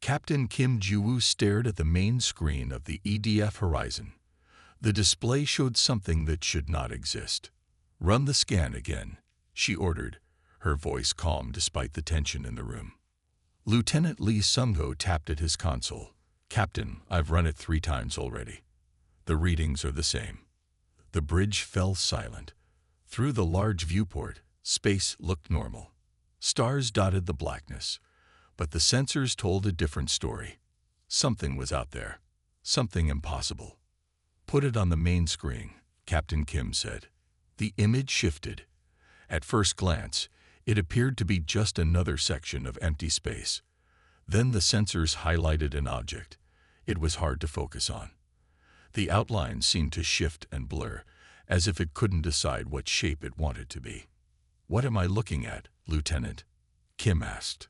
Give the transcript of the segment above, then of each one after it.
Captain Kim Ji-woo stared at the main screen of the EDF horizon. The display showed something that should not exist. "Run the scan again," she ordered, her voice calm despite the tension in the room. Lieutenant Lee Sung-ho tapped at his console. "Captain, I've run it 3 times already. The readings are the same." The bridge fell silent. Through the large viewport, space looked normal. Stars dotted the blackness, but the sensors told a different story. Something was out there, something impossible. "Put it on the main screen," Captain Kim said. The image shifted. At first glance, it appeared to be just another section of empty space. Then the sensors highlighted an object. It was hard to focus on. The outlines seemed to shift and blur, as if it couldn't decide what shape it wanted to be. "What am I looking at, Lieutenant?" Kim asked.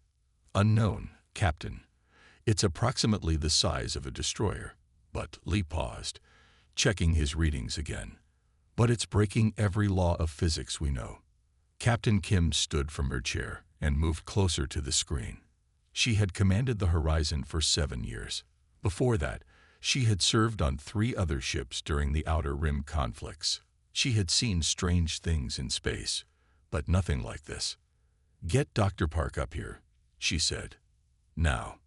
"Unknown, Captain. It's approximately the size of a destroyer." But Lee paused, checking his readings again. "But it's breaking every law of physics we know." Captain Kim stood from her chair and moved closer to the screen. She had commanded the horizon for 7 years. Before that, she had served on 3 other ships during the Outer Rim conflicts. She had seen strange things in space, but nothing like this. "Get Dr. Park up here," she said. "Now."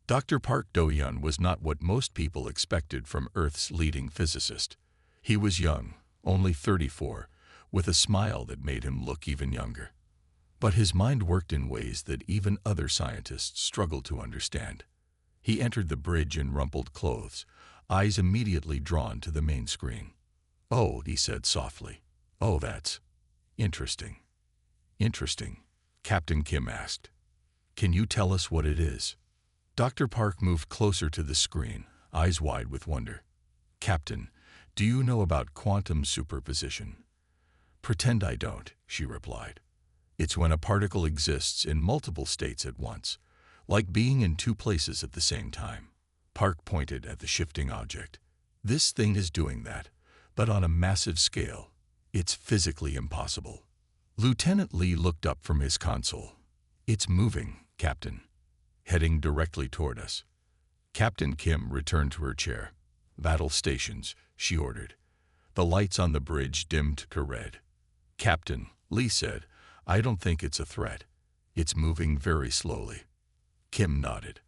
Dr. Park Do-hyun was not what most people expected from Earth's leading physicist. He was young, only 34, with a smile that made him look even younger. But his mind worked in ways that even other scientists struggled to understand. He entered the bridge in rumpled clothes, eyes immediately drawn to the main screen. "Oh," he said softly. "Oh, that's interesting." "Interesting?" Captain Kim asked. "Can you tell us what it is?" Dr. Park moved closer to the screen, eyes wide with wonder. "Captain, do you know about quantum superposition?" "Pretend I don't," she replied. "It's when a particle exists in multiple states at once, like being in 2 places at the same time." Park pointed at the shifting object. "This thing is doing that, but on a massive scale. It's physically impossible." Lieutenant Lee looked up from his console. "It's moving, Captain. Heading directly toward us." Captain Kim returned to her chair. "Battle stations," she ordered. The lights on the bridge dimmed to red. "Captain," Lee said, "I don't think it's a threat. It's moving very slowly." Kim nodded.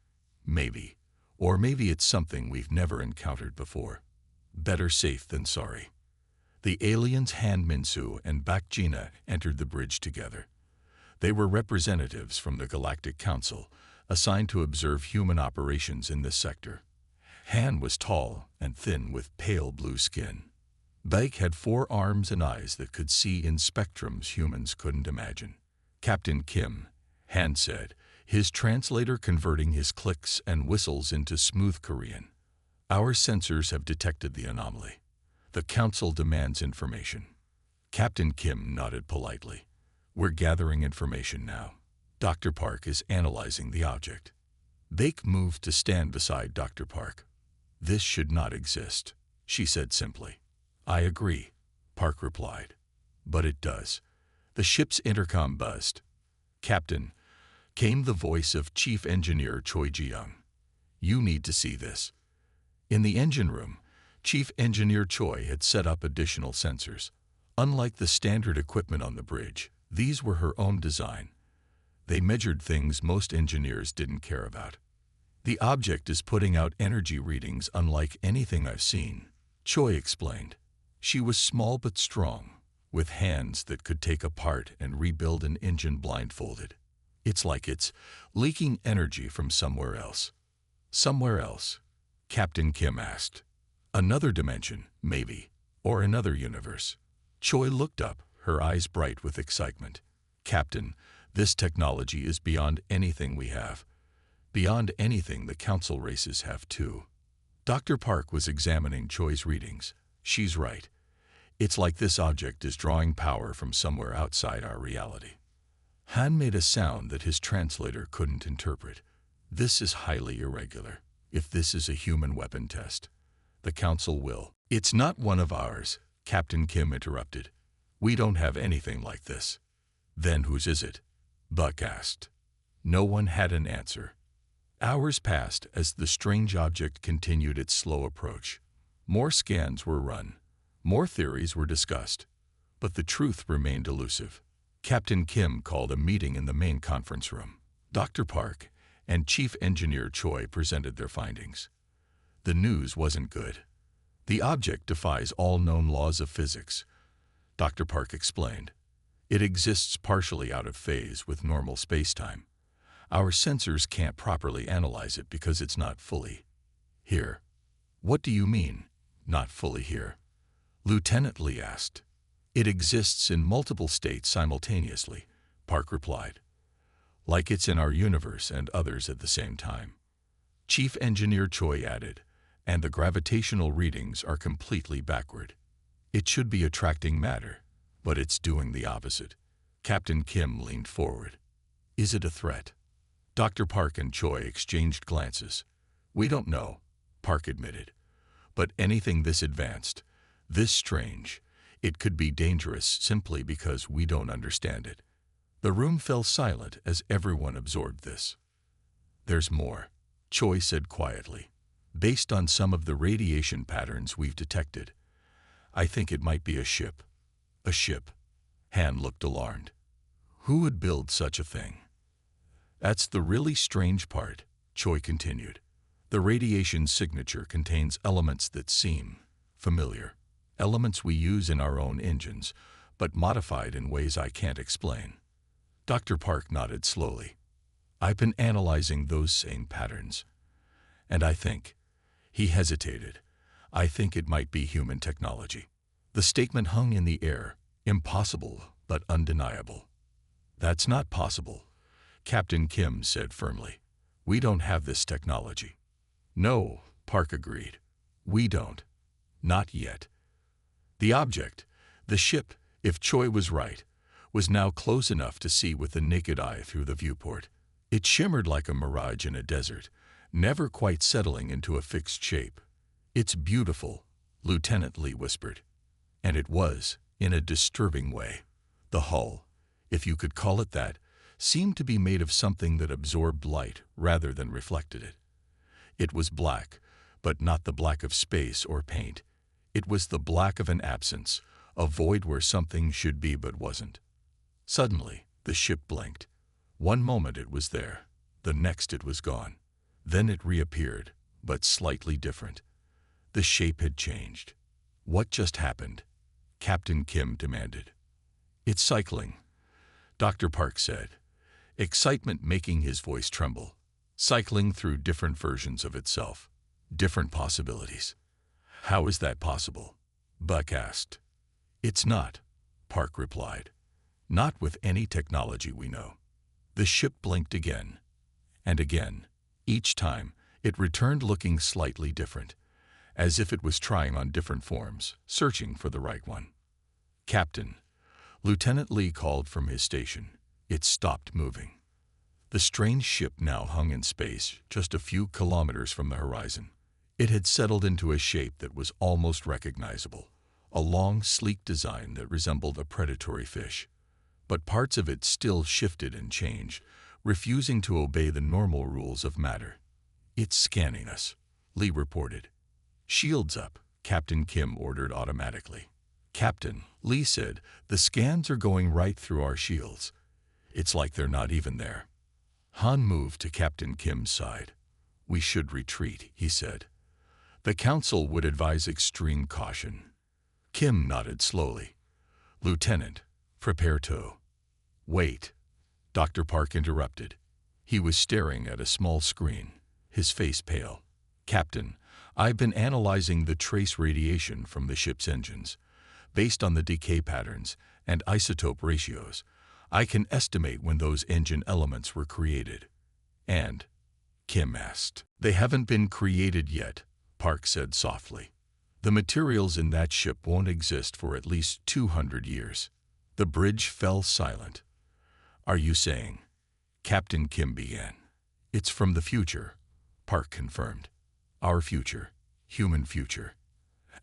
"Maybe. Or maybe it's something we've never encountered before. Better safe than sorry." The aliens Han Min-soo and Bak Jina entered the bridge together. They were representatives from the Galactic Council, assigned to observe human operations in this sector. Han was tall and thin with pale blue skin. Bak had 4 arms and eyes that could see in spectrums humans couldn't imagine. "Captain Kim," Han said, his translator converting his clicks and whistles into smooth Korean. "Our sensors have detected the anomaly. The Council demands information." Captain Kim nodded politely. "We're gathering information now. Dr. Park is analyzing the object." Bake moved to stand beside Dr. Park. "This should not exist," she said simply. "I agree," Park replied. "But it does." The ship's intercom buzzed. "Captain," came the voice of Chief Engineer Choi Ji-young. "You need to see this." In the engine room, Chief Engineer Choi had set up additional sensors. Unlike the standard equipment on the bridge, these were her own design. They measured things most engineers didn't care about. "The object is putting out energy readings unlike anything I've seen," Choi explained. She was small but strong, with hands that could take apart and rebuild an engine blindfolded. "It's like it's leaking energy from somewhere else." "Somewhere else?" Captain Kim asked. "Another dimension, maybe, or another universe." Choi looked up, her eyes bright with excitement. "Captain, this technology is beyond anything we have. Beyond anything the Council races have too." Dr. Park was examining Choi's readings. "She's right. It's like this object is drawing power from somewhere outside our reality." Han made a sound that his translator couldn't interpret. "This is highly irregular. If this is a human weapon test, the Council will." "It's not one of ours," Captain Kim interrupted. "We don't have anything like this." "Then whose is it?" Buck asked. No one had an answer. Hours passed as the strange object continued its slow approach. More scans were run. More theories were discussed. But the truth remained elusive. Captain Kim called a meeting in the main conference room. Dr. Park and Chief Engineer Choi presented their findings. The news wasn't good. The object defies all known laws of physics, Dr. Park explained. It exists partially out of phase with normal spacetime. Our sensors can't properly analyze it because it's not fully here. What do you mean, not fully here? Lieutenant Lee asked. It exists in multiple states simultaneously, Park replied. Like it's in our universe and others at the same time. Chief Engineer Choi added, and the gravitational readings are completely backward. It should be attracting matter, but it's doing the opposite. Captain Kim leaned forward. Is it a threat? Dr. Park and Choi exchanged glances. We don't know, Park admitted. But anything this advanced, this strange, it could be dangerous simply because we don't understand it. The room fell silent as everyone absorbed this. There's more, Choi said quietly. Based on some of the radiation patterns we've detected, I think it might be a ship. A ship. Han looked alarmed. Who would build such a thing? That's the really strange part, Choi continued. The radiation signature contains elements that seem familiar. Elements we use in our own engines, but modified in ways I can't explain. Dr. Park nodded slowly. I've been analyzing those same patterns. And I think, he hesitated, I think it might be human technology. The statement hung in the air, impossible but undeniable. That's not possible, Captain Kim said firmly. We don't have this technology. No, Park agreed. We don't. Not yet. The object, the ship, if Choi was right, was now close enough to see with the naked eye through the viewport. It shimmered like a mirage in a desert, never quite settling into a fixed shape. It's beautiful, Lieutenant Lee whispered. And it was, in a disturbing way. The hull, if you could call it that, seemed to be made of something that absorbed light rather than reflected it. It was black, but not the black of space or paint. It was the black of an absence, a void where something should be but wasn't. Suddenly, the ship blinked. One moment it was there, the next it was gone. Then it reappeared, but slightly different. The shape had changed. What just happened? Captain Kim demanded. It's cycling, Dr. Park said, excitement making his voice tremble. Cycling through different versions of itself, different possibilities. How is that possible? Buck asked. It's not, Park replied. Not with any technology we know. The ship blinked again, and again. Each time, it returned looking slightly different, as if it was trying on different forms, searching for the right one. Captain, Lieutenant Lee called from his station. It stopped moving. The strange ship now hung in space, just a few kilometers from the horizon. It had settled into a shape that was almost recognizable, a long, sleek design that resembled a predatory fish. But parts of it still shifted and changed, refusing to obey the normal rules of matter. It's scanning us, Lee reported. Shields up, Captain Kim ordered automatically. Captain, Lee said, the scans are going right through our shields. It's like they're not even there. Han moved to Captain Kim's side. We should retreat, he said. The council would advise extreme caution. Kim nodded slowly. Lieutenant, prepare to. Wait, Dr. Park interrupted. He was staring at a small screen, his face pale. Captain, I've been analyzing the trace radiation from the ship's engines. Based on the decay patterns and isotope ratios, I can estimate when those engine elements were created. And, Kim asked. They haven't been created yet, Park said softly. The materials in that ship won't exist for at least 200 years. The bridge fell silent. Are you saying? Captain Kim began. It's from the future, Park confirmed. Our future, human future.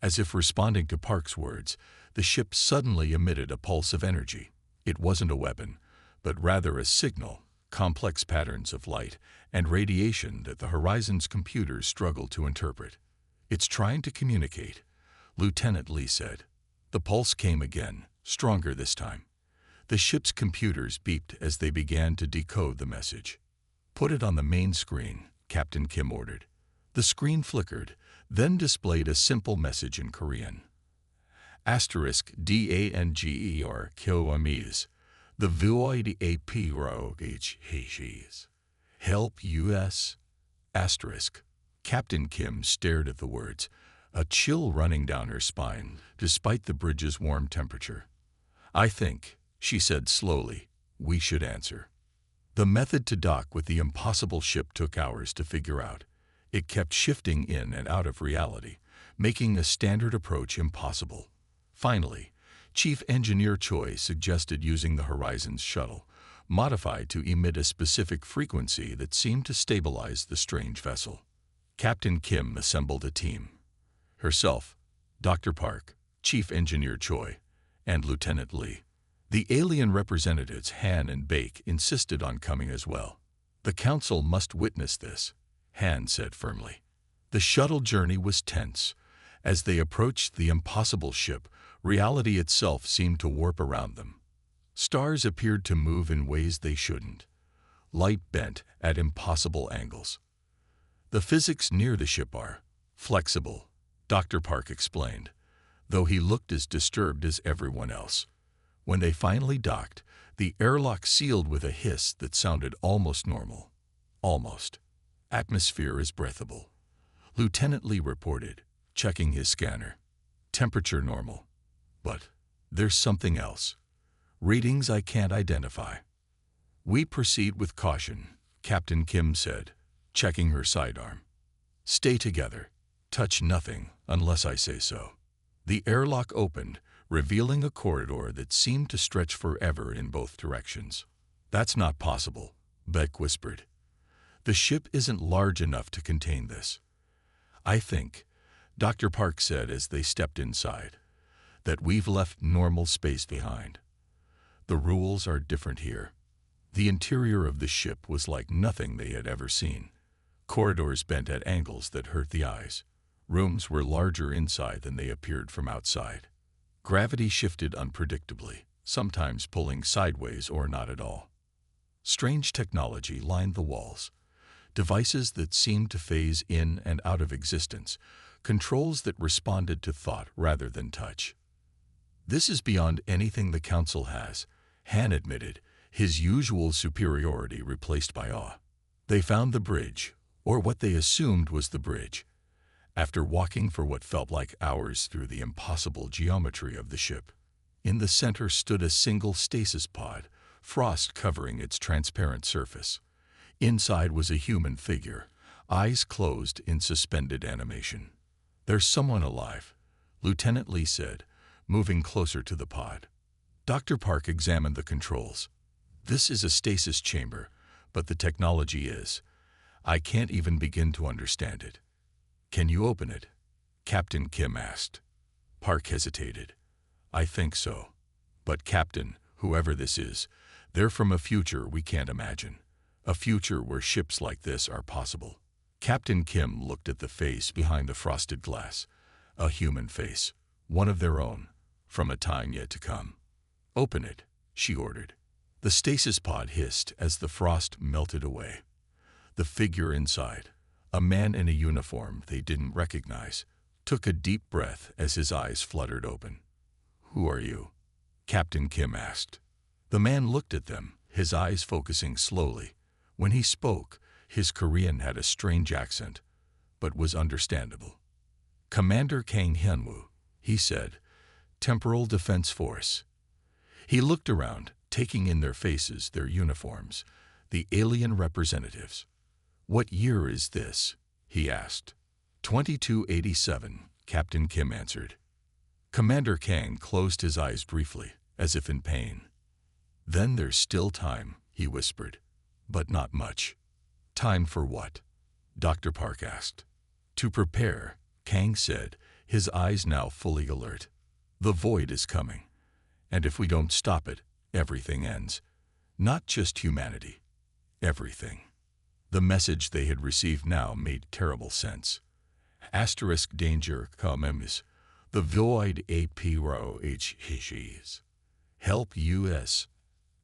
As if responding to Park's words, the ship suddenly emitted a pulse of energy. It wasn't a weapon, but rather a signal, complex patterns of light and radiation that the Horizon's computers struggled to interpret. "It's trying to communicate," Lieutenant Lee said. The pulse came again, stronger this time. The ship's computers beeped as they began to decode the message. "Put it on the main screen," Captain Kim ordered. The screen flickered, then displayed a simple message in Korean. *DANGER KILOMETers. The void AP row HHs. Help US. Captain Kim stared at the words, a chill running down her spine, despite the bridge's warm temperature. "I think," she said slowly, "we should answer." The method to dock with the impossible ship took hours to figure out. It kept shifting in and out of reality, making a standard approach impossible. Finally, Chief Engineer Choi suggested using the Horizon's shuttle, modified to emit a specific frequency that seemed to stabilize the strange vessel. Captain Kim assembled a team. Herself, Dr. Park, Chief Engineer Choi, and Lieutenant Lee. The alien representatives Han and Baek insisted on coming as well. "The Council must witness this," Han said firmly. The shuttle journey was tense. As they approached the impossible ship, reality itself seemed to warp around them. Stars appeared to move in ways they shouldn't. Light bent at impossible angles. "The physics near the ship are flexible," Dr. Park explained, though he looked as disturbed as everyone else. When they finally docked, the airlock sealed with a hiss that sounded almost normal. Almost. "Atmosphere is breathable," Lieutenant Lee reported, checking his scanner. "Temperature normal. But there's something else. Readings I can't identify." "We proceed with caution," Captain Kim said, checking her sidearm. "Stay together. Touch nothing unless I say so." The airlock opened, revealing a corridor that seemed to stretch forever in both directions. "That's not possible," Beck whispered. "The ship isn't large enough to contain this." "I think," Dr. Park said as they stepped inside, "that we've left normal space behind. The rules are different here." The interior of the ship was like nothing they had ever seen. Corridors bent at angles that hurt the eyes. Rooms were larger inside than they appeared from outside. Gravity shifted unpredictably, sometimes pulling sideways or not at all. Strange technology lined the walls. Devices that seemed to phase in and out of existence, controls that responded to thought rather than touch. "This is beyond anything the Council has," Han admitted, his usual superiority replaced by awe. They found the bridge, or what they assumed was the bridge. After walking for what felt like hours through the impossible geometry of the ship, in the center stood a single stasis pod, frost covering its transparent surface. Inside was a human figure, eyes closed in suspended animation. "There's someone alive," Lieutenant Lee said, moving closer to the pod. Dr. Park examined the controls. "This is a stasis chamber, but the technology is. I can't even begin to understand it." "Can you open it?" Captain Kim asked. Park hesitated. "I think so. But Captain, whoever this is, they're from a future we can't imagine. A future where ships like this are possible." Captain Kim looked at the face behind the frosted glass. A human face, one of their own, from a time yet to come. "Open it," she ordered. The stasis pod hissed as the frost melted away. The figure inside, a man in a uniform they didn't recognize, took a deep breath as his eyes fluttered open. "Who are you?" Captain Kim asked. The man looked at them, his eyes focusing slowly. When he spoke, his Korean had a strange accent, but was understandable. "Commander Kang Hyunwoo," he said, "Temporal Defense Force." He looked around, taking in their faces, their uniforms, the alien representatives. "What year is this?" he asked. 2287, Captain Kim answered. Commander Kang closed his eyes briefly, as if in pain. "Then there's still time," he whispered, "but not much." "Time for what?" Dr. Park asked. "To prepare," Kang said, his eyes now fully alert. "The void is coming, and if we don't stop it, everything ends. Not just humanity, Everything. The message they had received now made terrible sense. Asterisk danger comes. The void approaches. Help us.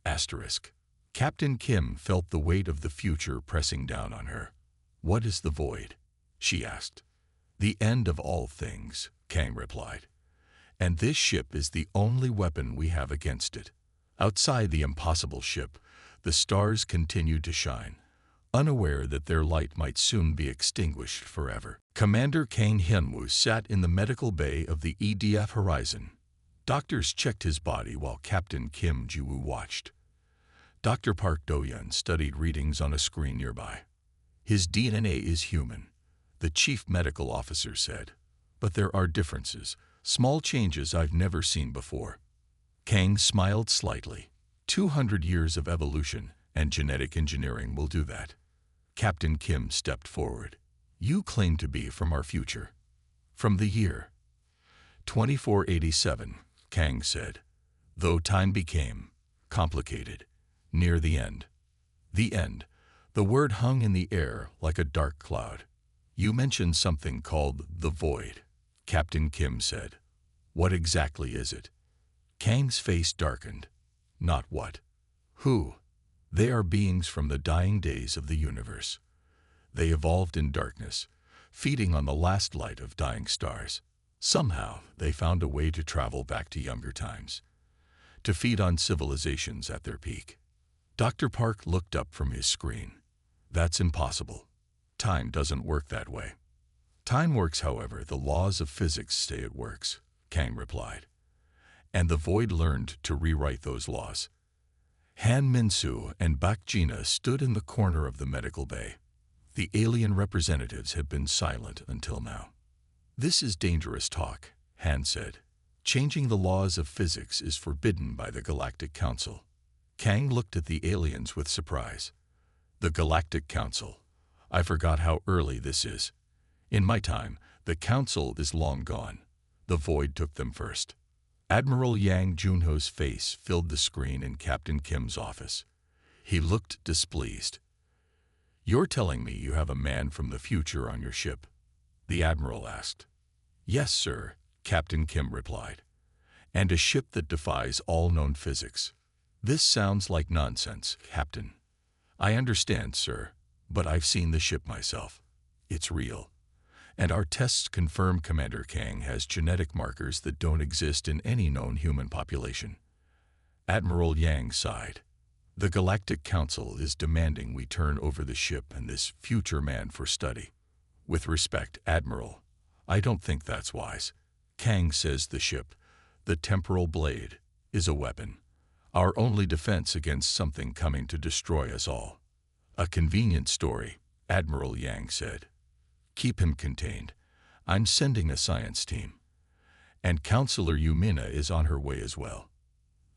Asterisk. Captain Kim felt the weight of the future pressing down on her. What is the void? She asked. The end of all things, Kang replied. And this ship is the only weapon we have against it. Outside the impossible ship, the stars continued to shine, unaware that their light might soon be extinguished forever. Commander Kang Hyunwoo sat in the medical bay of the EDF Horizon. Doctors checked his body while Captain Kim Ji-woo watched. Dr. Park Do-yeon studied readings on a screen nearby. His DNA is human, the chief medical officer said. But there are differences, small changes I've never seen before. Kang smiled slightly. 200 years of evolution and genetic engineering will do that. Captain Kim stepped forward. You claim to be from our future. From the year 2487, Kang said, though time became complicated. Near the end. The end. The word hung in the air like a dark cloud. You mentioned something called the void, Captain Kim said. What exactly is it? Kang's face darkened. Not what. Who? They are beings from the dying days of the universe. They evolved in darkness, feeding on the last light of dying stars. Somehow, they found a way to travel back to younger times, to feed on civilizations at their peak. Dr. Park looked up from his screen. That's impossible. Time doesn't work that way. Time works, however, the laws of physics say it works, Kang replied. And the void learned to rewrite those laws. Han Min-soo and Bak Jina stood in the corner of the medical bay. The alien representatives had been silent until now. This is dangerous talk, Han said. Changing the laws of physics is forbidden by the Galactic Council. Kang looked at the aliens with surprise. The Galactic Council. I forgot how early this is. In my time, the Council is long gone. The void took them first. Admiral Yang Junho's face filled the screen in Captain Kim's office. He looked displeased. You're telling me you have a man from the future on your ship? The Admiral asked. Yes, sir, Captain Kim replied. And a ship that defies all known physics. This sounds like nonsense, Captain. I understand, sir, but I've seen the ship myself. It's real. And our tests confirm Commander Kang has genetic markers that don't exist in any known human population. Admiral Yang sighed. The Galactic Council is demanding we turn over the ship and this future man for study. With respect, Admiral, I don't think that's wise. Kang says the ship, the temporal blade, is a weapon. Our only defense against something coming to destroy us all. A convenient story, Admiral Yang said. Keep him contained. I'm sending a science team. And Counselor Yumina is on her way as well.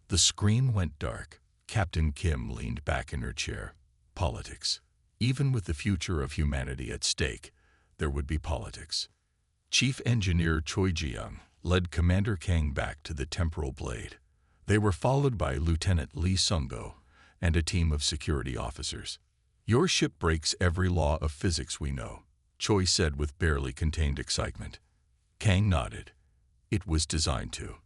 The screen went dark. Captain Kim leaned back in her chair. Politics. Even with the future of humanity at stake, there would be politics. Chief Engineer Choi Ji-young led Commander Kang back to the temporal blade. They were followed by Lieutenant Lee Sung-go and a team of security officers. Your ship breaks every law of physics we know, Choi said with barely contained excitement. Kang nodded. It was designed to.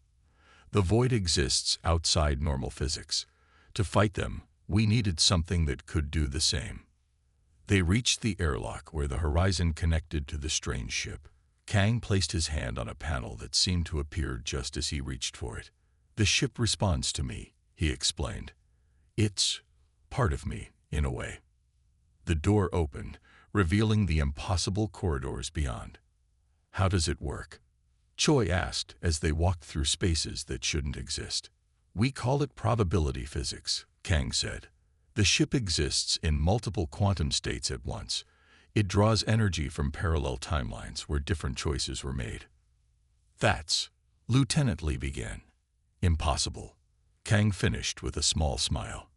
The void exists outside normal physics. To fight them, we needed something that could do the same. They reached the airlock where the horizon connected to the strange ship. Kang placed his hand on a panel that seemed to appear just as he reached for it. The ship responds to me, he explained. It's part of me, in a way. The door opened, revealing the impossible corridors beyond. How does it work? Choi asked as they walked through spaces that shouldn't exist. We call it probability physics, Kang said. The ship exists in multiple quantum states at once. It draws energy from parallel timelines where different choices were made. That's, Lieutenant Lee began. Impossible. Kang finished with a small smile.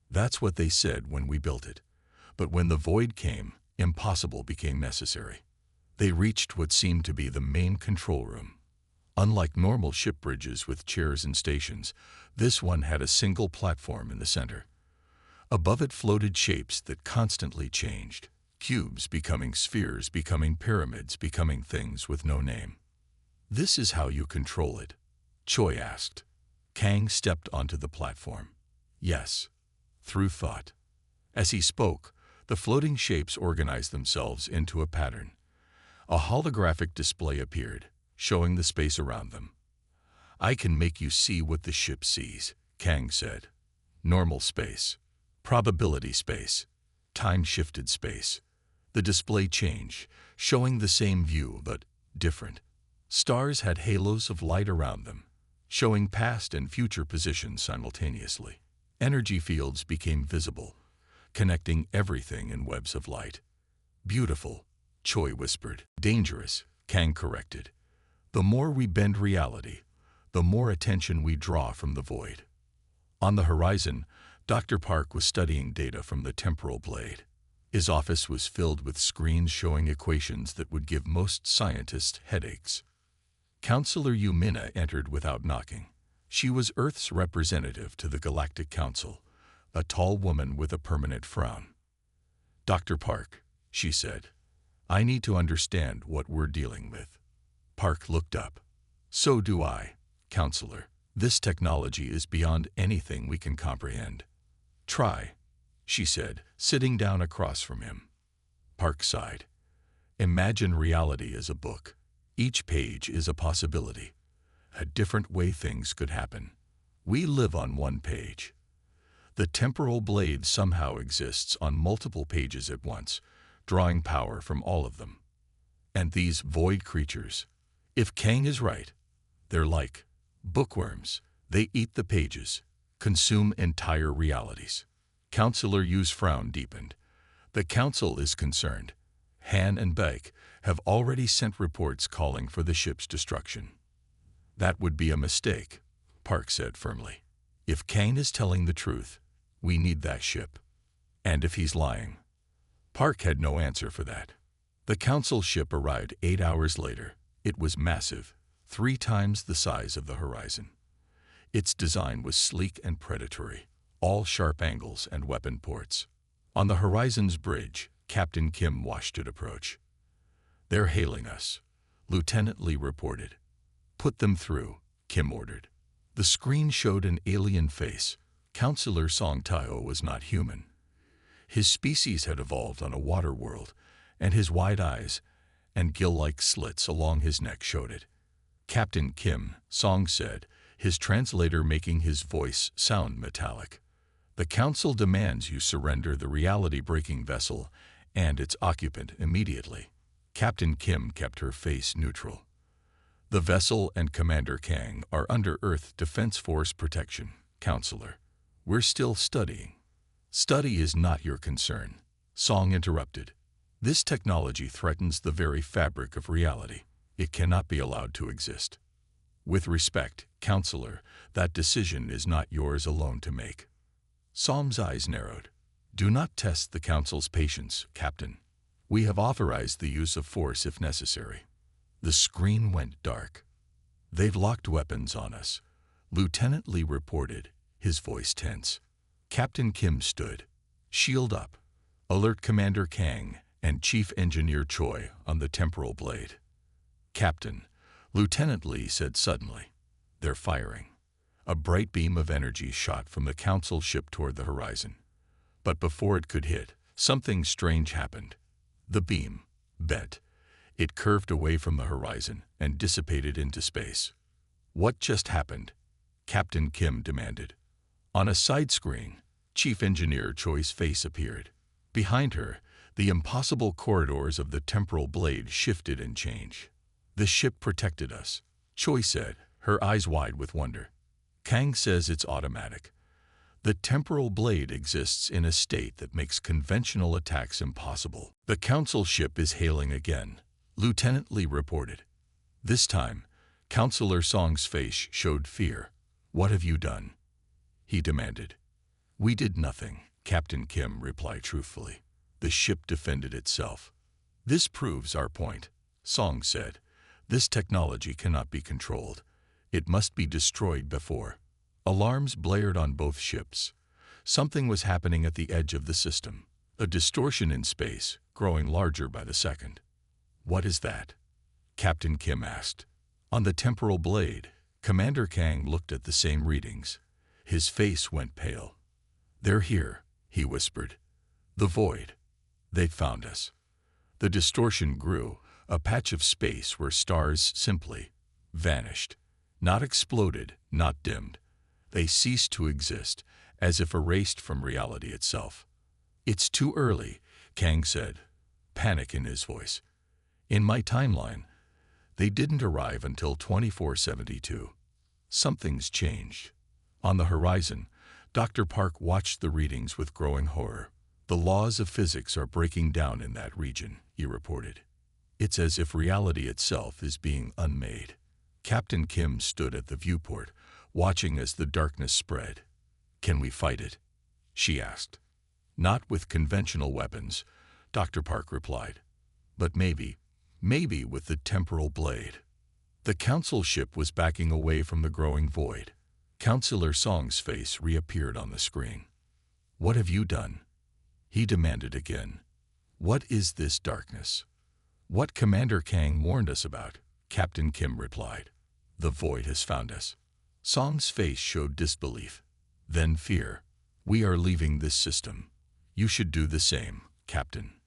That's what they said when we built it. But when the void came, impossible became necessary. They reached what seemed to be the main control room. Unlike normal ship bridges with chairs and stations, this one had a single platform in the center. Above it floated shapes that constantly changed. Cubes becoming spheres, becoming pyramids, becoming things with no name. "This is how you control it?" Choi asked. Kang stepped onto the platform. "Yes." Through thought. As he spoke, the floating shapes organized themselves into a pattern. A holographic display appeared, showing the space around them. "I can make you see what the ship sees," Kang said. "Normal space, probability space, time-shifted space." The display changed, showing the same view but different. Stars had halos of light around them, showing past and future positions simultaneously. Energy fields became visible, connecting everything in webs of light. "Beautiful," Choi whispered. "Dangerous," Kang corrected. "The more we bend reality, the more attention we draw from the void." On the horizon, Dr. Park was studying data from the temporal blade. His office was filled with screens showing equations that would give most scientists headaches. Counselor Yumina entered without knocking. She was Earth's representative to the Galactic Council, a tall woman with a permanent frown. "Dr. Park," she said, "I need to understand what we're dealing with." Park looked up. "So do I, Counselor. This technology is beyond anything we can comprehend." "Try," she said, sitting down across from him. Park sighed. "Imagine reality as a book. Each page is a possibility, a different way things could happen. We live on one page. The temporal blade somehow exists on multiple pages at once, drawing power from all of them. And these void creatures, if Kang is right, they're like bookworms. They eat the pages, consume entire realities." Counselor Yu's frown deepened. "The Council is concerned. Han and Baek have already sent reports calling for the ship's destruction." "That would be a mistake," Park said firmly. "If Kang is telling the truth, we need that ship. And if he's lying?" Park had no answer for that. The Council ship arrived 8 hours later. It was massive, 3 times the size of the horizon. Its design was sleek and predatory, all sharp angles and weapon ports. On the horizon's bridge, Captain Kim watched it approach. "They're hailing us," Lieutenant Lee reported. "Put them through," Kim ordered. The screen showed an alien face. Counselor Song Tayo was not human. His species had evolved on a water world, and his wide eyes and gill-like slits along his neck showed it. "Captain Kim," Song said, his translator making his voice sound metallic. "The Council demands you surrender the reality-breaking vessel and its occupant immediately." Captain Kim kept her face neutral. "The vessel and Commander Kang are under Earth Defense Force protection, Counselor. We're still studying." "Study is not your concern," Song interrupted. "This technology threatens the very fabric of reality. It cannot be allowed to exist." "With respect, Counselor, that decision is not yours alone to make." Song's eyes narrowed. "Do not test the Council's patience, Captain. We have authorized the use of force if necessary." The screen went dark. "They've locked weapons on us," Lieutenant Lee reported, his voice tense. Captain Kim stood. "Shield up. Alert Commander Kang and Chief Engineer Choi on the temporal blade." "Captain," Lieutenant Lee said suddenly. "They're firing." A bright beam of energy shot from the Council ship toward the horizon. But before it could hit, something strange happened. The beam bent. It curved away from the horizon and dissipated into space. "What just happened?" Captain Kim demanded. On a side screen, Chief Engineer Choi's face appeared. Behind her, the impossible corridors of the temporal blade shifted and changed. "The ship protected us," Choi said, her eyes wide with wonder. "Kang says it's automatic. The temporal blade exists in a state that makes conventional attacks impossible." "The Council ship is hailing again," Lieutenant Lee reported. This time, Counselor Song's face showed fear. "What have you done?" he demanded. "We did nothing," Captain Kim replied truthfully. "The ship defended itself." "This proves our point," Song said. "This technology cannot be controlled. It must be destroyed before." Alarms blared on both ships. Something was happening at the edge of the system, a distortion in space, growing larger by the second. "What is that?" Captain Kim asked. On the temporal blade, Commander Kang looked at the same readings. His face went pale. "They're here," he whispered. "The void. They've found us." The distortion grew, a patch of space where stars simply vanished. Not exploded, not dimmed. They ceased to exist, as if erased from reality itself. "It's too early," Kang said, panic in his voice. "In my timeline, they didn't arrive until 2472. Something's changed." On the horizon, Dr. Park watched the readings with growing horror. "The laws of physics are breaking down in that region," he reported. "It's as if reality itself is being unmade." Captain Kim stood at the viewport, watching as the darkness spread. "Can we fight it?" she asked. "Not with conventional weapons," Dr. Park replied. "But maybe with the temporal blade." The council ship was backing away from the growing void. Counselor Song's face reappeared on the screen. "What have you done?" he demanded again. "What is this darkness?" "What Commander Kang warned us about," Captain Kim replied. "The void has found us." Song's face showed disbelief, then fear. "We are leaving this system. You should do the same, Captain."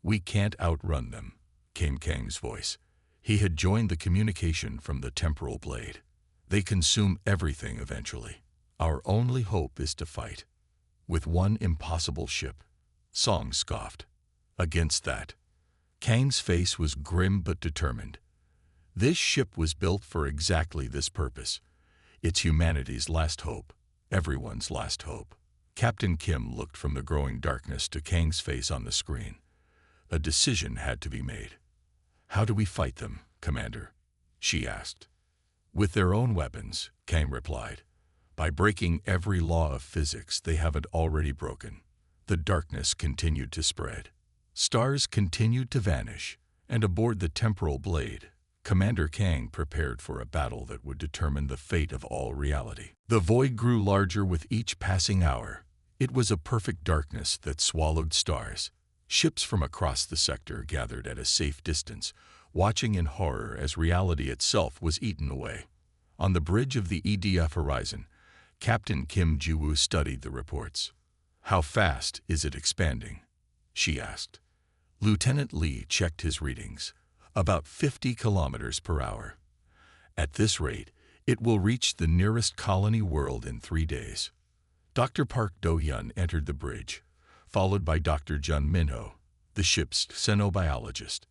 "We can't outrun them," came Kang's voice. He had joined the communication from the temporal blade. "They consume everything eventually. Our only hope is to fight. With one impossible ship." Song scoffed. "Against that." Kang's face was grim but determined. "This ship was built for exactly this purpose. It's humanity's last hope, everyone's last hope." Captain Kim looked from the growing darkness to Kang's face on the screen. A decision had to be made. "How do we fight them, Commander?" she asked. "With their own weapons," Kang replied. "By breaking every law of physics they haven't already broken." The darkness continued to spread. Stars continued to vanish, and aboard the temporal blade, Commander Kang prepared for a battle that would determine the fate of all reality. The void grew larger with each passing hour. It was a perfect darkness that swallowed stars. Ships from across the sector gathered at a safe distance, watching in horror as reality itself was eaten away. On the bridge of the EDF horizon, Captain Kim Ji-woo studied the reports. "How fast is it expanding?" she asked. Lieutenant Lee checked his readings. "About 50 kilometers per hour. At this rate, it will reach the nearest colony world in 3 days." Dr. Park Do-hyun entered the bridge, followed by Dr. Jun Min-ho, the ship's xenobiologist.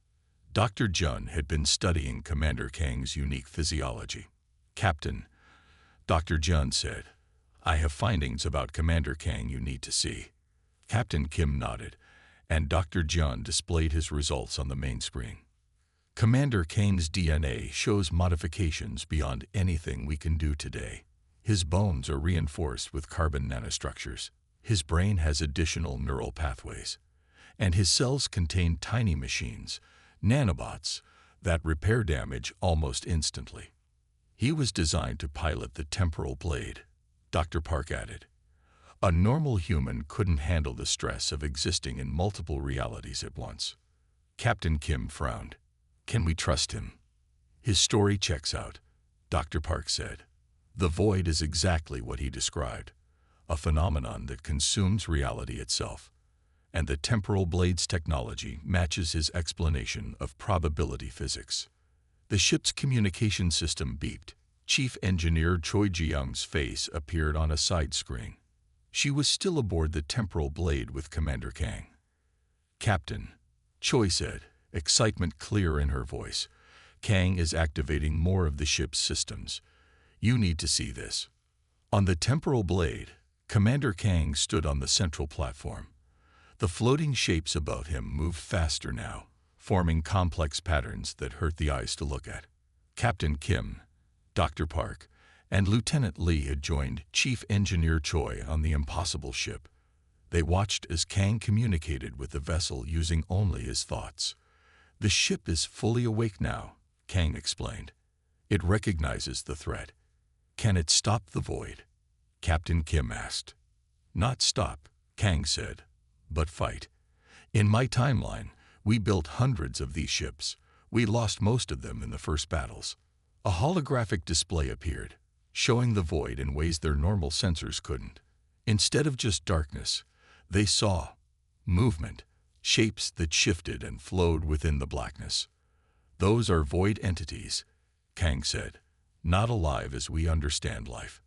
Dr. Jun had been studying Commander Kang's unique physiology. "Captain," Dr. Jun said, "I have findings about Commander Kang you need to see." Captain Kim nodded, and Dr. Jun displayed his results on the main screen. "Commander Kang's DNA shows modifications beyond anything we can do today. His bones are reinforced with carbon nanostructures. His brain has additional neural pathways. And his cells contain tiny machines, nanobots, that repair damage almost instantly. He was designed to pilot the temporal blade," Dr. Park added. "A normal human couldn't handle the stress of existing in multiple realities at once." Captain Kim frowned. "Can we trust him?" "His story checks out," Dr. Park said. "The void is exactly what he described, a phenomenon that consumes reality itself. And the temporal blade's technology matches his explanation of probability physics." The ship's communication system beeped. Chief Engineer Choi Ji-young's face appeared on a side screen. She was still aboard the temporal blade with Commander Kang. "Captain," Choi said, excitement clear in her voice, "Kang is activating more of the ship's systems. You need to see this." On the temporal blade, Commander Kang stood on the central platform. The floating shapes above him moved faster now, forming complex patterns that hurt the eyes to look at. Captain Kim, Dr. Park, and Lieutenant Lee had joined Chief Engineer Choi on the impossible ship. They watched as Kang communicated with the vessel using only his thoughts. "The ship is fully awake now," Kang explained. "It recognizes the threat." "Can it stop the void?" Captain Kim asked. Not stop, Kang said, but fight. In my timeline, we built hundreds of these ships. We lost most of them in the first battles. A holographic display appeared, showing the void in ways their normal sensors couldn't. Instead of just darkness, they saw movement, shapes that shifted and flowed within the blackness. Those are void entities, Kang said, not alive as we understand life.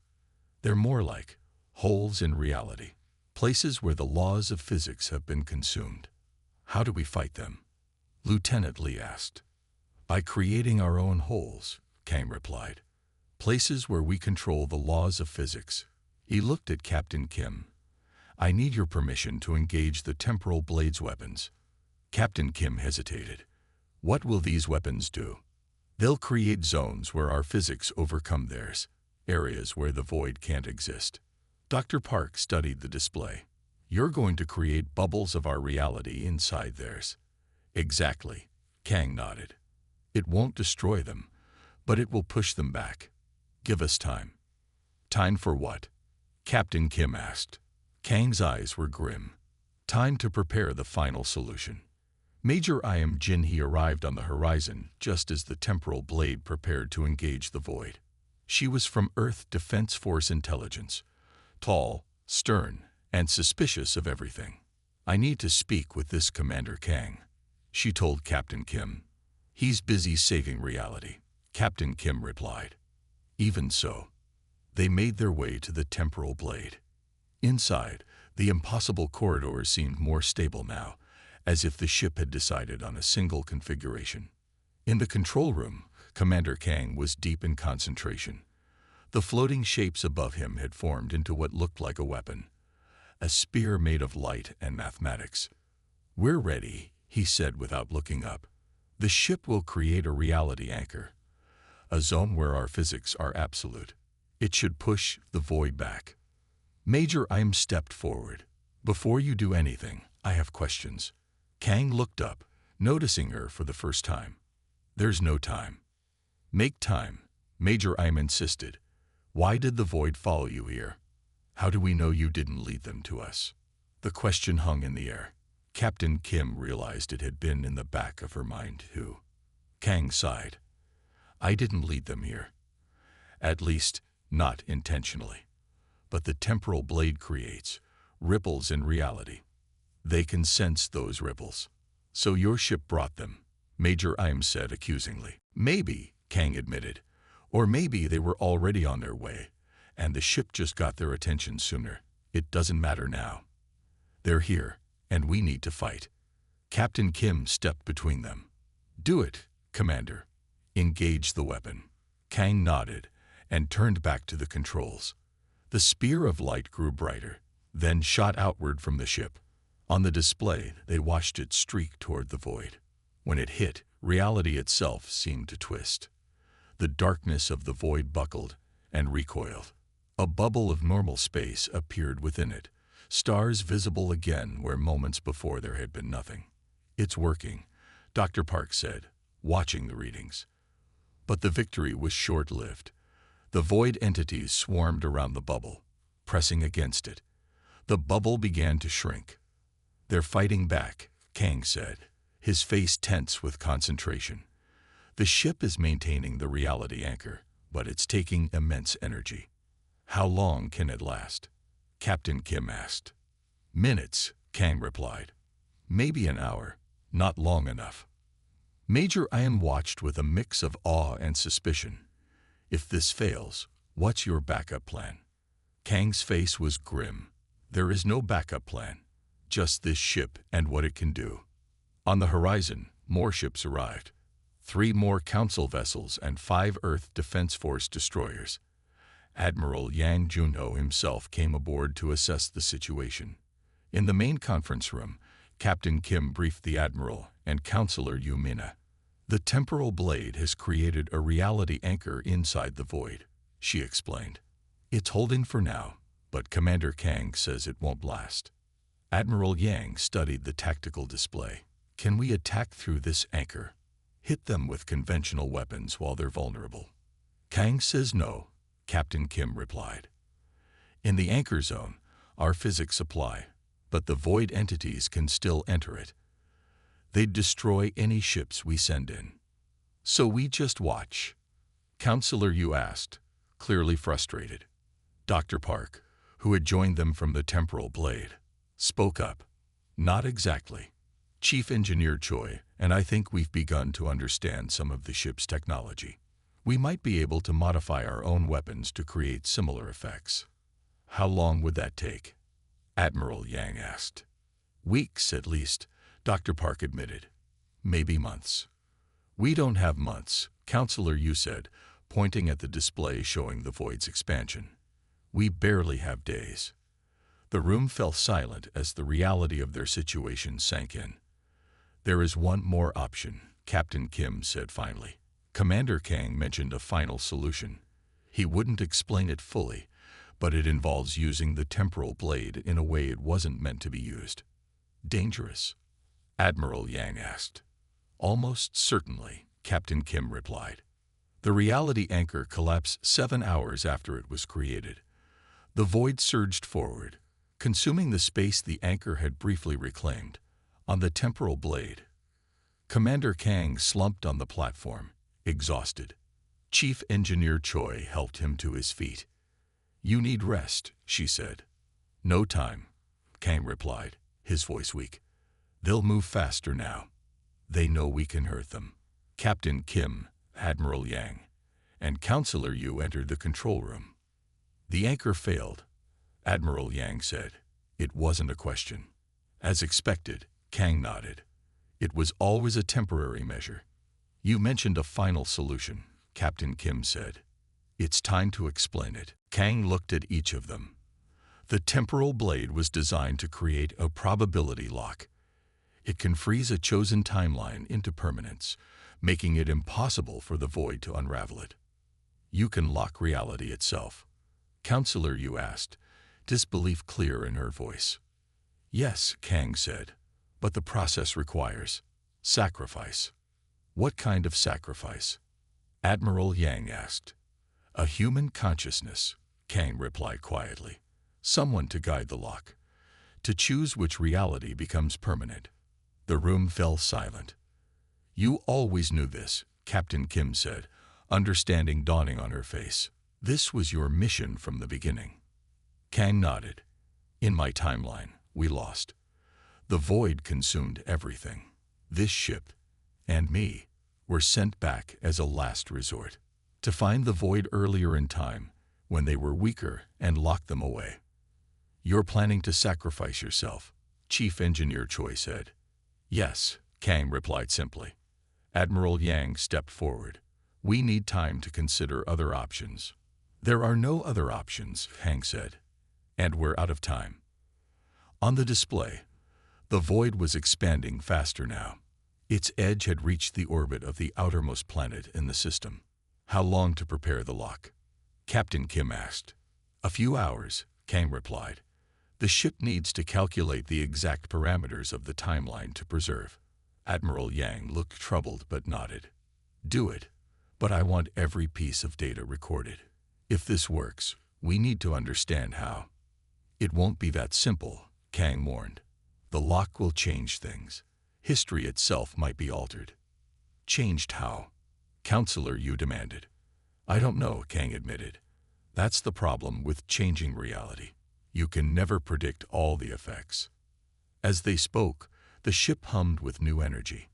They're more like holes in reality, places where the laws of physics have been consumed. How do we fight them? Lieutenant Lee asked. By creating our own holes, Kang replied. Places where we control the laws of physics. He looked at Captain Kim. I need your permission to engage the temporal blades weapons. Captain Kim hesitated. What will these weapons do? They'll create zones where our physics overcome theirs, areas where the void can't exist. Dr. Park studied the display. You're going to create bubbles of our reality inside theirs. Exactly, Kang nodded. It won't destroy them, but it will push them back. Give us time. Time for what? Captain Kim asked. Kang's eyes were grim. Time to prepare the final solution. Major Im Jinhee arrived on the horizon just as the temporal blade prepared to engage the void. She was from Earth Defense Force Intelligence, tall, stern, and suspicious of everything. I need to speak with this Commander Kang, she told Captain Kim. He's busy saving reality, Captain Kim replied. Even so, they made their way to the temporal blade. Inside, the impossible corridor seemed more stable now, as if the ship had decided on a single configuration. In the control room, Commander Kang was deep in concentration. The floating shapes above him had formed into what looked like a weapon, a spear made of light and mathematics. We're ready, he said without looking up. The ship will create a reality anchor, a zone where our physics are absolute. It should push the void back. Major Im stepped forward. Before you do anything, I have questions. Kang looked up, noticing her for the first time. There's no time. Make time, Major Im insisted. Why did the void follow you here? How do we know you didn't lead them to us? The question hung in the air. Captain Kim realized it had been in the back of her mind too. Kang sighed. I didn't lead them here. At least, not intentionally. But the temporal blade creates ripples in reality. They can sense those ripples. So your ship brought them, Major Im said accusingly. Maybe, Kang admitted. Or maybe they were already on their way, and the ship just got their attention sooner. It doesn't matter now. They're here, and we need to fight. Captain Kim stepped between them. Do it, Commander. Engage the weapon. Kang nodded and turned back to the controls. The spear of light grew brighter, then shot outward from the ship. On the display, they watched it streak toward the void. When it hit, reality itself seemed to twist. The darkness of the void buckled and recoiled. A bubble of normal space appeared within it, stars visible again where moments before there had been nothing. It's working, Dr. Park said, watching the readings. But the victory was short-lived. The void entities swarmed around the bubble, pressing against it. The bubble began to shrink. They're fighting back, Kang said, his face tense with concentration. The ship is maintaining the reality anchor, but it's taking immense energy. How long can it last? Captain Kim asked. Minutes, Kang replied. Maybe an hour, not long enough. Major Im watched with a mix of awe and suspicion. If this fails, what's your backup plan? Kang's face was grim. There is no backup plan, just this ship and what it can do. On the horizon, more ships arrived. 3 more Council vessels and 5 Earth Defense Force destroyers. Admiral Yang Junho himself came aboard to assess the situation. In the main conference room, Captain Kim briefed the Admiral and Counselor Yu Mina. The temporal blade has created a reality anchor inside the void, she explained. It's holding for now, but Commander Kang says it won't last. Admiral Yang studied the tactical display. Can we attack through this anchor? Hit them with conventional weapons while they're vulnerable? Kang says no, Captain Kim replied. In the anchor zone, our physics supply, but the void entities can still enter it. They'd destroy any ships we send in. So we just watch. Counselor Yu asked, clearly frustrated. Dr. Park, who had joined them from the temporal blade, spoke up. Not exactly. Chief Engineer Choi and I think we've begun to understand some of the ship's technology. We might be able to modify our own weapons to create similar effects. How long would that take? Admiral Yang asked. Weeks, at least, Dr. Park admitted. Maybe months. We don't have months, Counselor Yu said, pointing at the display showing the void's expansion. We barely have days. The room fell silent as the reality of their situation sank in. There is one more option, Captain Kim said finally. Commander Kang mentioned a final solution. He wouldn't explain it fully, but it involves using the temporal blade in a way it wasn't meant to be used. Dangerous? Admiral Yang asked. Almost certainly, Captain Kim replied. The reality anchor collapsed 7 hours after it was created. The void surged forward, consuming the space the anchor had briefly reclaimed, on the temporal blade. Commander Kang slumped on the platform, exhausted. Chief Engineer Choi helped him to his feet. You need rest, she said. No time, Kang replied, his voice weak. They'll move faster now. They know we can hurt them. Captain Kim, Admiral Yang, and Counselor Yu entered the control room. The anchor failed, Admiral Yang said. It wasn't a question. As expected, Kang nodded. It was always a temporary measure. You mentioned a final solution, Captain Kim said. It's time to explain it. Kang looked at each of them. The temporal blade was designed to create a probability lock. It can freeze a chosen timeline into permanence, making it impossible for the void to unravel it. You can lock reality itself. Counselor Yu asked, disbelief clear in her voice. Yes, Kang said, but the process requires sacrifice. What kind of sacrifice? Admiral Yang asked. A human consciousness, Kang replied quietly. Someone to guide the lock, to choose which reality becomes permanent. The room fell silent. You always knew this, Captain Kim said, understanding dawning on her face. This was your mission from the beginning. Kang nodded. In my timeline, we lost. The void consumed everything. This ship, and me, were sent back as a last resort, to find the void earlier in time, when they were weaker, and lock them away. You're planning to sacrifice yourself, Chief Engineer Choi said. Yes, Kang replied simply. Admiral Yang stepped forward. We need time to consider other options. There are no other options, Kang said. And we're out of time. On the display, the void was expanding faster now. Its edge had reached the orbit of the outermost planet in the system. How long to prepare the lock? Captain Kim asked. A few hours, Kang replied. The ship needs to calculate the exact parameters of the timeline to preserve. Admiral Yang looked troubled but nodded. Do it, but I want every piece of data recorded. If this works, we need to understand how. It won't be that simple, Kang warned. The lock will change things. History itself might be altered. Changed how? Counselor Yu demanded. I don't know, Kang admitted. That's the problem with changing reality. You can never predict all the effects. As they spoke, the ship hummed with new energy.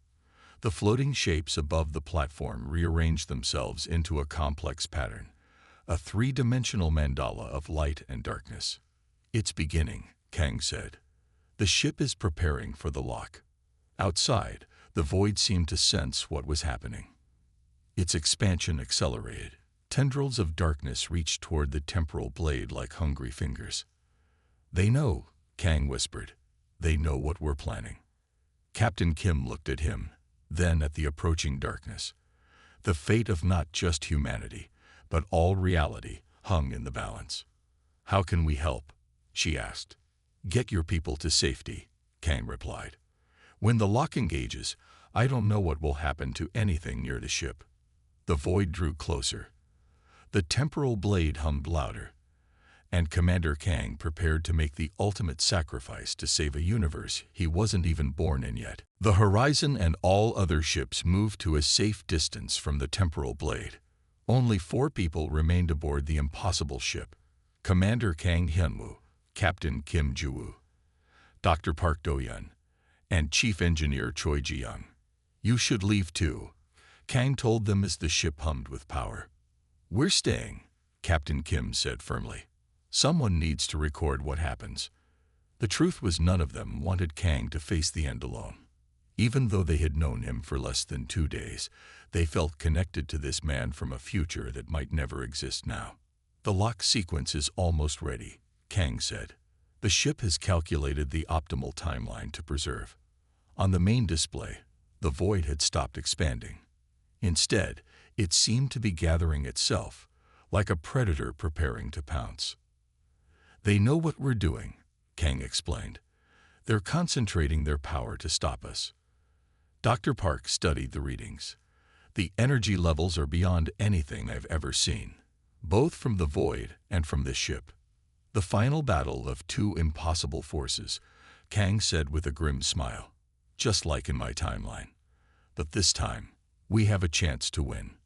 The floating shapes above the platform rearranged themselves into a complex pattern, a three-dimensional mandala of light and darkness. It's beginning, Kang said. The ship is preparing for the lock. Outside, the void seemed to sense what was happening. Its expansion accelerated. Tendrils of darkness reached toward the temporal blade like hungry fingers. They know, Kang whispered. They know what we're planning. Captain Kim looked at him, then at the approaching darkness. The fate of not just humanity, but all reality, hung in the balance. How can we help? She asked. Get your people to safety, Kang replied. When the lock engages, I don't know what will happen to anything near the ship. The void drew closer. The temporal blade hummed louder, and Commander Kang prepared to make the ultimate sacrifice to save a universe he wasn't even born in yet. The Horizon and all other ships moved to a safe distance from the temporal blade. Only 4 people remained aboard the impossible ship: Commander Kang Hyunwoo, Captain Kim Joo-woo, Dr. Park Do-yeon, and Chief Engineer Choi Ji-young. "You should leave too," Kang told them as the ship hummed with power. "We're staying," Captain Kim said firmly. "Someone needs to record what happens." The truth was, none of them wanted Kang to face the end alone. Even though they had known him for less than 2 days, they felt connected to this man from a future that might never exist now. "The lock sequence is almost ready," Kang said. "The ship has calculated the optimal timeline to preserve." On the main display, the void had stopped expanding. Instead, it seemed to be gathering itself, like a predator preparing to pounce. "They know what we're doing," Kang explained. "They're concentrating their power to stop us." Dr. Park studied the readings. "The energy levels are beyond anything I've ever seen, both from the void and from this ship." "The final battle of 2 impossible forces," Kang said with a grim smile. "Just like in my timeline. But this time, we have a chance to win."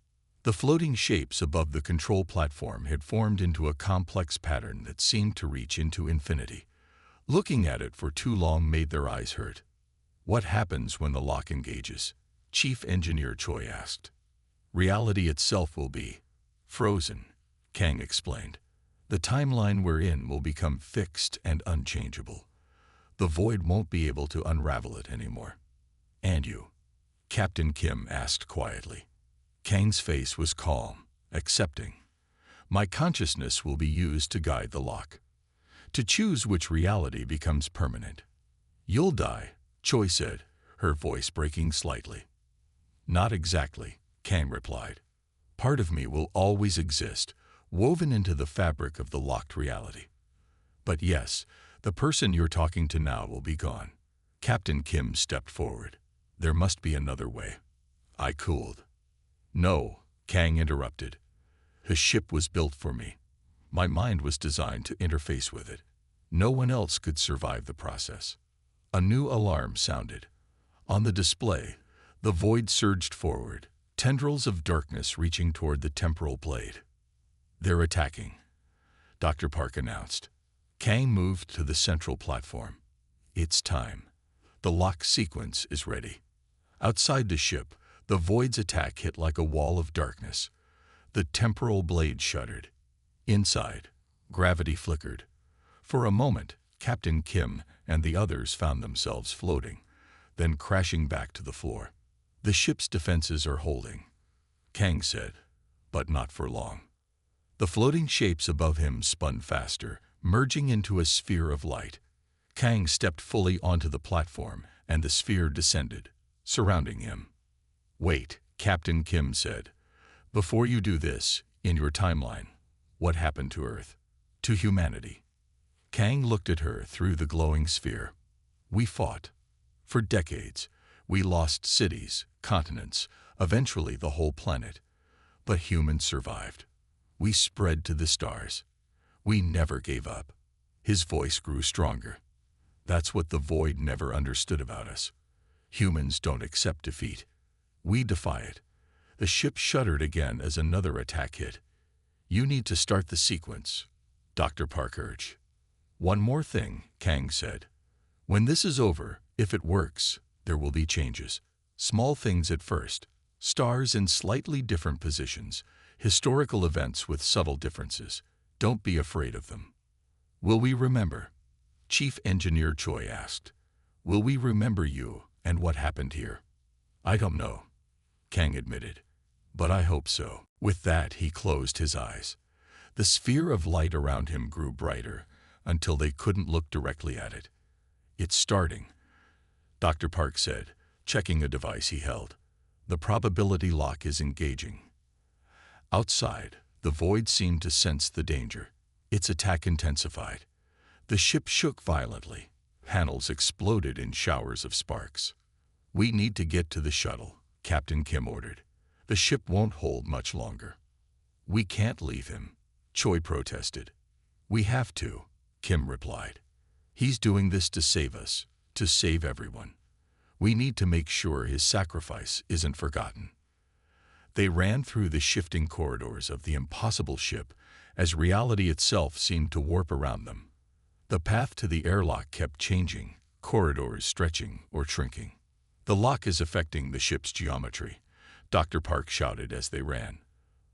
The floating shapes above the control platform had formed into a complex pattern that seemed to reach into infinity. Looking at it for too long made their eyes hurt. "What happens when the lock engages?" Chief Engineer Choi asked. "Reality itself will be frozen," Kang explained. "The timeline we're in will become fixed and unchangeable. The void won't be able to unravel it anymore." "And you?" Captain Kim asked quietly. Kang's face was calm, accepting. "My consciousness will be used to guide the lock, to choose which reality becomes permanent." "You'll die," Choi said, her voice breaking slightly. "Not exactly," Kang replied. "Part of me will always exist, woven into the fabric of the locked reality. But yes, the person you're talking to now will be gone." Captain Kim stepped forward. "There must be another way." I cooled. "No," Kang interrupted. "The ship was built for me. My mind was designed to interface with it. No one else could survive the process." A new alarm sounded. On the display, the void surged forward, tendrils of darkness reaching toward the temporal blade. "They're attacking," Dr. Park announced. Kang moved to the central platform. "It's time. The lock sequence is ready." Outside the ship, the void's attack hit like a wall of darkness. The temporal blade shuddered. Inside, gravity flickered. For a moment, Captain Kim and the others found themselves floating, then crashing back to the floor. "The ship's defenses are holding," Kang said, "but not for long." The floating shapes above him spun faster, merging into a sphere of light. Kang stepped fully onto the platform, and the sphere descended, surrounding him. "Wait," Captain Kim said. "Before you do this, in your timeline, what happened to Earth? To humanity?" Kang looked at her through the glowing sphere. "We fought. For decades, we lost cities, continents, eventually the whole planet. But humans survived. We spread to the stars. We never gave up." His voice grew stronger. "That's what the void never understood about us. Humans don't accept defeat. We defy it." The ship shuddered again as another attack hit. "You need to start the sequence," Dr. Park urged. "One more thing," Kang said. "When this is over, if it works, there will be changes. Small things at first. Stars in slightly different positions. Historical events with subtle differences. Don't be afraid of them." "Will we remember?" Chief Engineer Choi asked. "Will we remember you and what happened here?" "I don't know," Kang admitted, "but I hope so." With that, he closed his eyes. The sphere of light around him grew brighter until they couldn't look directly at it. "It's starting," Dr. Park said, checking a device he held. "The probability lock is engaging." Outside, the void seemed to sense the danger. Its attack intensified. The ship shook violently. Panels exploded in showers of sparks. "We need to get to the shuttle," Captain Kim ordered. "The ship won't hold much longer." "We can't leave him," Choi protested. "We have to," Kim replied. "He's doing this to save us, to save everyone. We need to make sure his sacrifice isn't forgotten." They ran through the shifting corridors of the impossible ship as reality itself seemed to warp around them. The path to the airlock kept changing, corridors stretching or shrinking. "The lock is affecting the ship's geometry," Dr. Park shouted as they ran.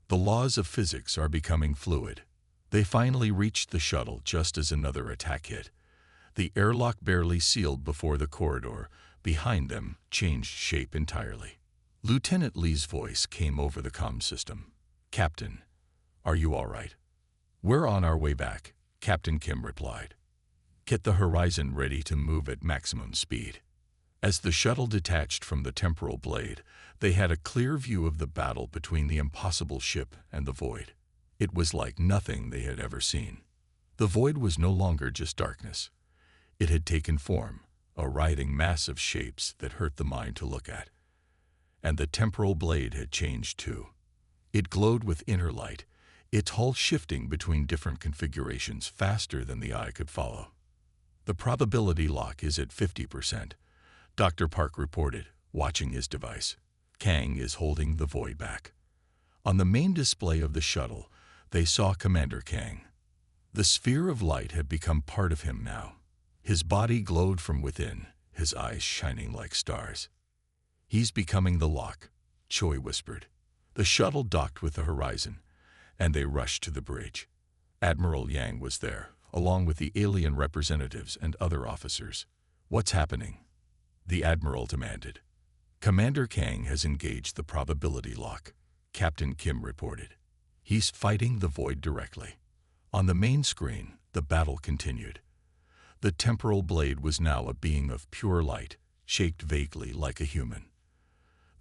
"The laws of physics are becoming fluid." They finally reached the shuttle just as another attack hit. The airlock barely sealed before the corridor behind them changed shape entirely. Lieutenant Lee's voice came over the comm system. "Captain, are you all right?" "We're on our way back," Captain Kim replied. "Get the horizon ready to move at maximum speed." As the shuttle detached from the temporal blade, they had a clear view of the battle between the impossible ship and the void. It was like nothing they had ever seen. The void was no longer just darkness. It had taken form, a writhing mass of shapes that hurt the mind to look at. And the temporal blade had changed too. It glowed with inner light, its hull shifting between different configurations faster than the eye could follow. "The probability lock is at 50%, Dr. Park reported, watching his device. "Kang is holding the void back." On the main display of the shuttle, they saw Commander Kang. The sphere of light had become part of him now. His body glowed from within, his eyes shining like stars. "He's becoming the lock," Choi whispered. The shuttle docked with the horizon, and they rushed to the bridge. Admiral Yang was there, along with the alien representatives and other officers. "What's happening?" the Admiral demanded. "Commander Kang has engaged the probability lock," Captain Kim reported. "He's fighting the void directly." On the main screen, the battle continued. The temporal blade was now a being of pure light, shaped vaguely like a human.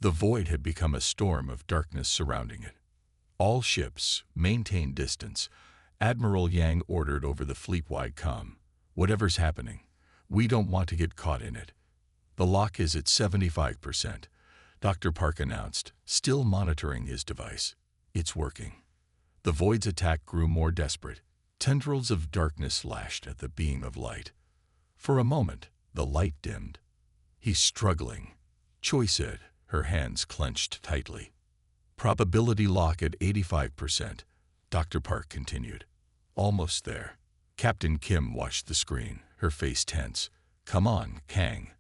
The void had become a storm of darkness surrounding it. "All ships, maintain distance," Admiral Yang ordered over the fleet-wide comm. "Whatever's happening, we don't want to get caught in it." "The lock is at 75%, Dr. Park announced, still monitoring his device. "It's working." The void's attack grew more desperate. Tendrils of darkness lashed at the beam of light. For a moment, the light dimmed. "He's struggling," Choi said, her hands clenched tightly. "Probability lock at 85%, Dr. Park continued. "Almost there." Captain Kim watched the screen, her face tense. "Come on, Kang.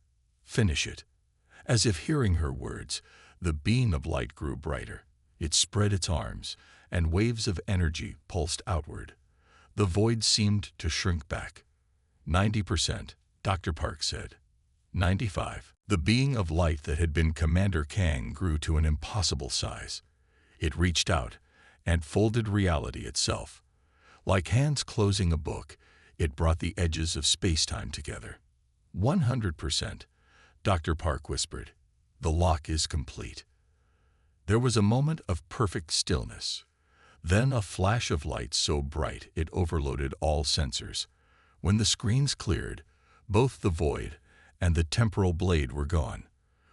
Finish it." As if hearing her words, the beam of light grew brighter. It spread its arms, and waves of energy pulsed outward. The void seemed to shrink back. 90%, Dr. Park said. 95. The being of light that had been Commander Kang grew to an impossible size. It reached out and folded reality itself. Like hands closing a book, it brought the edges of space-time together. 100%, Dr. Park whispered. "The lock is complete." There was a moment of perfect stillness. Then a flash of light so bright it overloaded all sensors. When the screens cleared, both the void and the temporal blade were gone.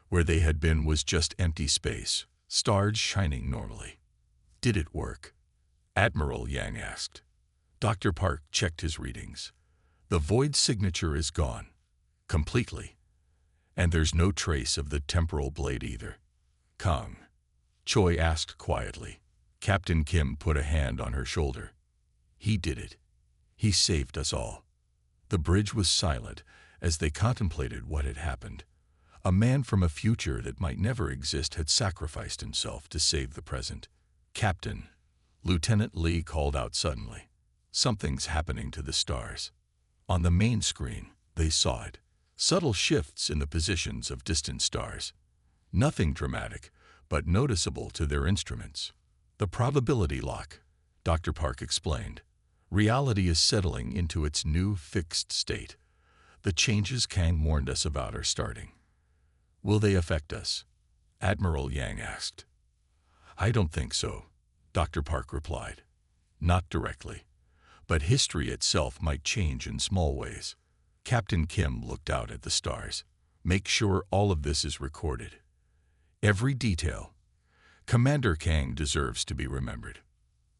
Where they had been was just empty space, stars shining normally. "Did it work?" Admiral Yang asked. Dr. Park checked his readings. "The void signature is gone. Completely. And there's no trace of the temporal blade either." "Kang?" Choi asked quietly. Captain Kim put a hand on her shoulder. "He did it. He saved us all." The bridge was silent as they contemplated what had happened. A man from a future that might never exist had sacrificed himself to save the present. "Captain," Lieutenant Lee called out suddenly. "Something's happening to the stars." On the main screen, they saw it. Subtle shifts in the positions of distant stars. Nothing dramatic, but noticeable to their instruments. "The probability lock," Dr. Park explained. "Reality is settling into its new fixed state. The changes Kang warned us about are starting." "Will they affect us?" Admiral Yang asked. "I don't think so," Dr. Park replied. "Not directly. But history itself might change in small ways." Captain Kim looked out at the stars. "Make sure all of this is recorded. Every detail. Commander Kang deserves to be remembered."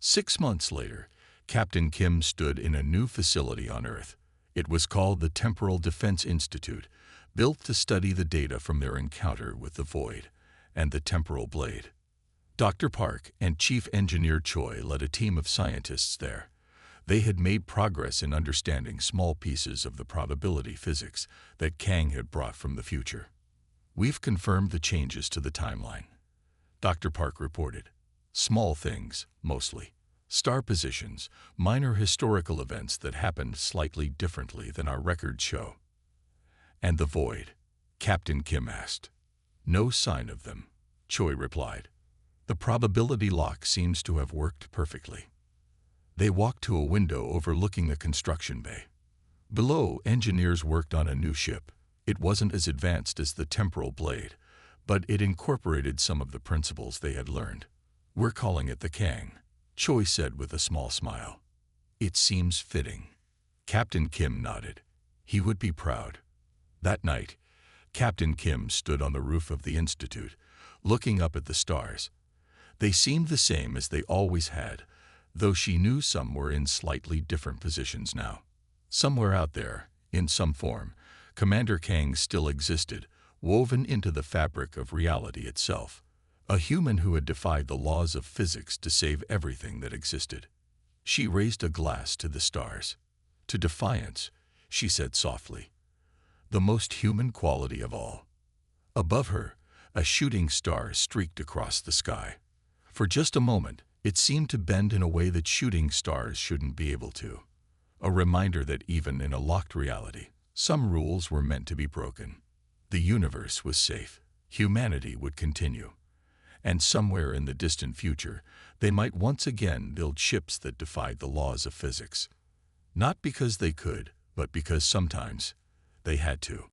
6 months later, Captain Kim stood in a new facility on Earth. It was called the Temporal Defense Institute, built to study the data from their encounter with the Void and the Temporal Blade. Dr. Park and Chief Engineer Choi led a team of scientists there. They had made progress in understanding small pieces of the probability physics that Kang had brought from the future. "We've confirmed the changes to the timeline," Dr. Park reported. "Small things, mostly. Star positions, minor historical events that happened slightly differently than our records show." "And the Void?" Captain Kim asked. "No sign of them," Choi replied. "The probability lock seems to have worked perfectly." They walked to a window overlooking the construction bay. Below, engineers worked on a new ship. It wasn't as advanced as the Temporal Blade, but it incorporated some of the principles they had learned. "We're calling it the Kang," Choi said with a small smile. "It seems fitting." Captain Kim nodded. He would be proud. That night, Captain Kim stood on the roof of the Institute, looking up at the stars. They seemed the same as they always had, though she knew some were in slightly different positions now. Somewhere out there, in some form, Commander Kang still existed, woven into the fabric of reality itself. A human who had defied the laws of physics to save everything that existed. She raised a glass to the stars. "To defiance," she said softly. "The most human quality of all." Above her, a shooting star streaked across the sky. For just a moment, it seemed to bend in a way that shooting stars shouldn't be able to. A reminder that even in a locked reality, some rules were meant to be broken. The universe was safe. Humanity would continue. And somewhere in the distant future, they might once again build ships that defied the laws of physics. Not because they could, but because sometimes they had to.